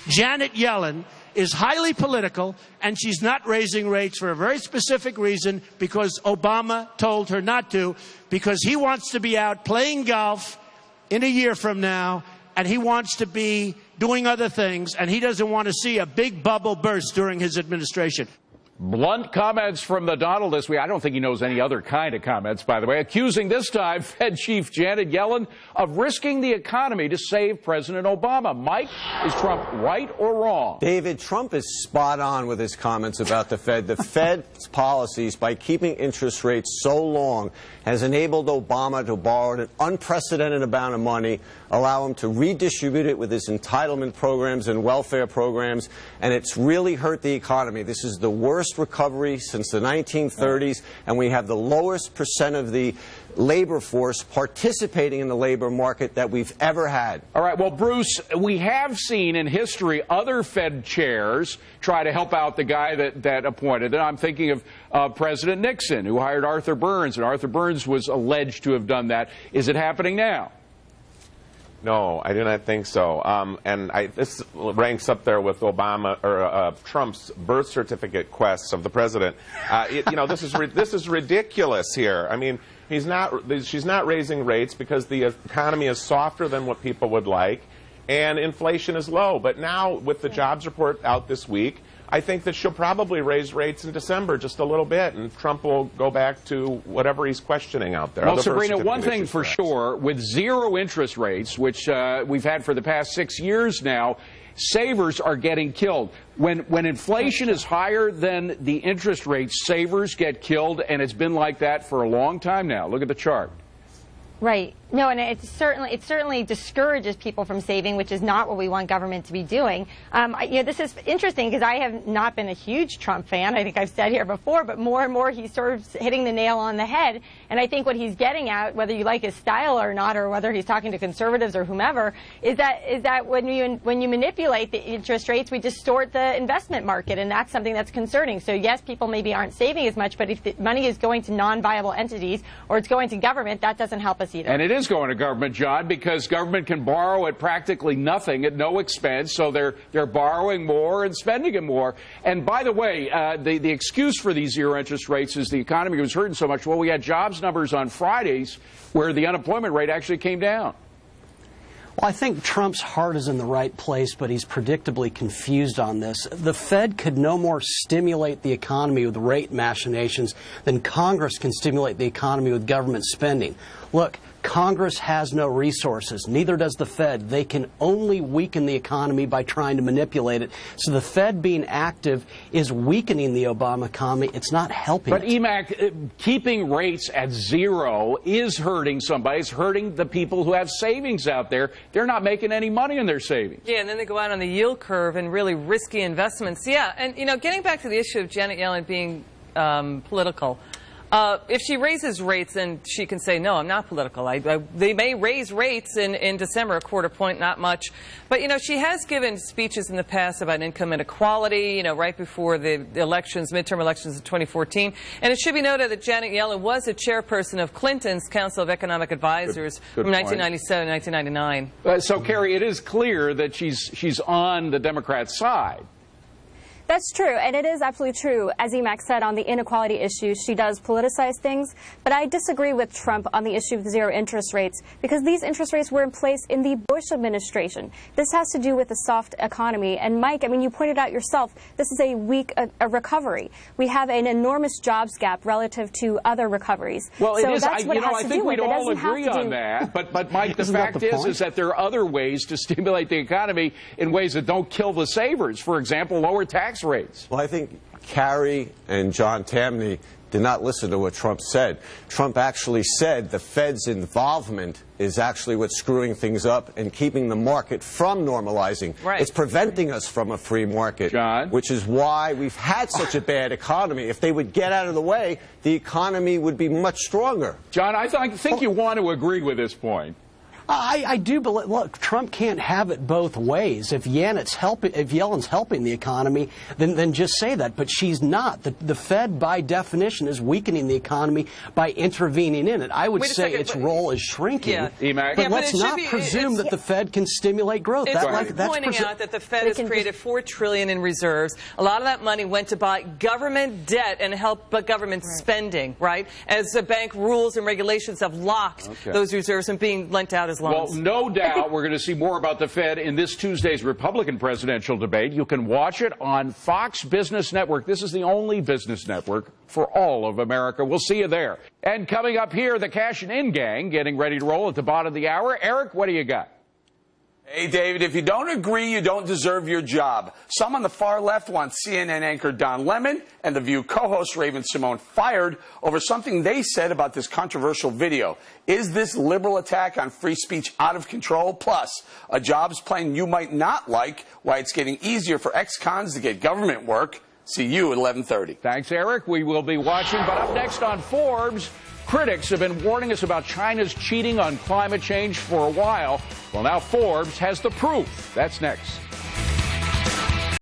Janet Yellen is highly political, and she's not raising rates for a very specific reason, because Obama told her not to, because he wants to be out playing golf in a year from now, and he wants to be doing other things, and he doesn't want to see a big bubble burst during his administration. Blunt comments from the Donald this week. I don't think he knows any other kind of comments, by the way, accusing this time Fed Chief Janet Yellen of risking the economy to save President Obama. Mike, is Trump right or wrong? David, Trump is spot on with his comments about the Fed. The Fed's policies, by keeping interest rates so long, has enabled Obama to borrow an unprecedented amount of money, allow him to redistribute it with his entitlement programs and welfare programs, and it's really hurt the economy. This is the worst recovery since the 1930s, and we have the lowest percent of the labor force participating in the labor market that we've ever had. All right, well, Bruce, we have seen in history other Fed chairs try to help out the guy that appointed them. I'm thinking of President Nixon, who hired Arthur Burns, and Arthur Burns was alleged to have done that. Is it happening now? No, I do not think so. And this ranks up there with Obama or Trump's birth certificate quests of the president. This is ridiculous here. I mean, she's not raising rates because the economy is softer than what people would like, and inflation is low. But now, with the jobs report out this week, I think that she'll probably raise rates in December just a little bit, and Trump will go back to whatever he's questioning out there. Well, Sabrina, one thing for sure, with zero interest rates, which we've had for the past 6 years now, savers are getting killed. When inflation is higher than the interest rates, savers get killed, and it's been like that for a long time now. Look at the chart. Right. No, and it certainly discourages people from saving, which is not what we want government to be doing. This is interesting because I have not been a huge Trump fan. I think I've said here before, but more and more he's sort of hitting the nail on the head. And I think what he's getting at, whether you like his style or not, or whether he's talking to conservatives or whomever, is that when you manipulate the interest rates, we distort the investment market, and that's something that's concerning. So yes, people maybe aren't saving as much, but if the money is going to non-viable entities or it's going to government, that doesn't help us either. And it is going to government, John, because government can borrow at practically nothing, at no expense, so they're borrowing more and spending it more. And by the way, the excuse for these zero interest rates is the economy was hurting so much. Well, we had jobs numbers on Fridays where the unemployment rate actually came down. Well, I think Trump's heart is in the right place, but he's predictably confused on this. The Fed could no more stimulate the economy with rate machinations than Congress can stimulate the economy with government spending. Look, Congress has no resources. Neither does the Fed. They can only weaken the economy by trying to manipulate it. So the Fed being active is weakening the Obama economy. It's not helping But, Emac, keeping rates at zero is hurting somebody. It's hurting the people who have savings out there. They're not making any money in their savings. Yeah, and then they go out on the yield curve and really risky investments. Yeah, and, getting back to the issue of Janet Yellen being political, if she raises rates, then she can say, no, I'm not political. They may raise rates in December, a quarter point, not much. But, she has given speeches in the past about income inequality, right before the elections, midterm elections in 2014. And it should be noted that Janet Yellen was a chairperson of Clinton's Council of Economic Advisors from 1997 to 1999. So, Kerry, it is clear that she's on the Democrat side. That's true, and it is absolutely true. As Emac said, on the inequality issue, she does politicize things. But I disagree with Trump on the issue of zero interest rates, because these interest rates were in place in the Bush administration. This has to do with the soft economy. And Mike, you pointed out yourself, this is a weak recovery. We have an enormous jobs gap relative to other recoveries. Well, so it is. That's what it has I to think do we'd with. all agree on that. But Mike, the fact is that there are other ways to stimulate the economy in ways that don't kill the savers. For example, lower tax rates. Well, I think Kerry and John Tamny did not listen to what Trump said. Trump actually said the Fed's involvement is actually what's screwing things up and keeping the market from normalizing. Right. It's preventing us from a free market, John? Which is why we've had such a bad economy. If they would get out of the way, the economy would be much stronger. John, I think you want to agree with this point. I do believe, look, Trump can't have it both ways. If Yellen's helping the economy, then just say that. But she's not. The Fed, by definition, is weakening the economy by intervening in it. I would say its role is shrinking. Yeah. But let's not presume that the Fed can stimulate growth. It's pointing out that the Fed has created $4 trillion in reserves. A lot of that money went to buy government debt and help government spending, right? As the bank rules and regulations have locked those reserves from being lent out as loans. Well, no doubt we're going to see more about the Fed in this Tuesday's Republican presidential debate. You can watch it on Fox Business Network. This is the only business network for all of America. We'll see you there. And coming up here, the Cash and In gang getting ready to roll at the bottom of the hour. Eric, what do you got? Hey, David, if you don't agree, you don't deserve your job. Some on the far left want CNN anchor Don Lemon and The View co-host Raven Simone fired over something they said about this controversial video. Is this liberal attack on free speech out of control? Plus, a jobs plan you might not like, why it's getting easier for ex-cons to get government work. See you at 11:30. Thanks, Eric. We will be watching. But up next on Forbes, critics have been warning us about China's cheating on climate change for a while. Well, now Forbes has the proof. That's next.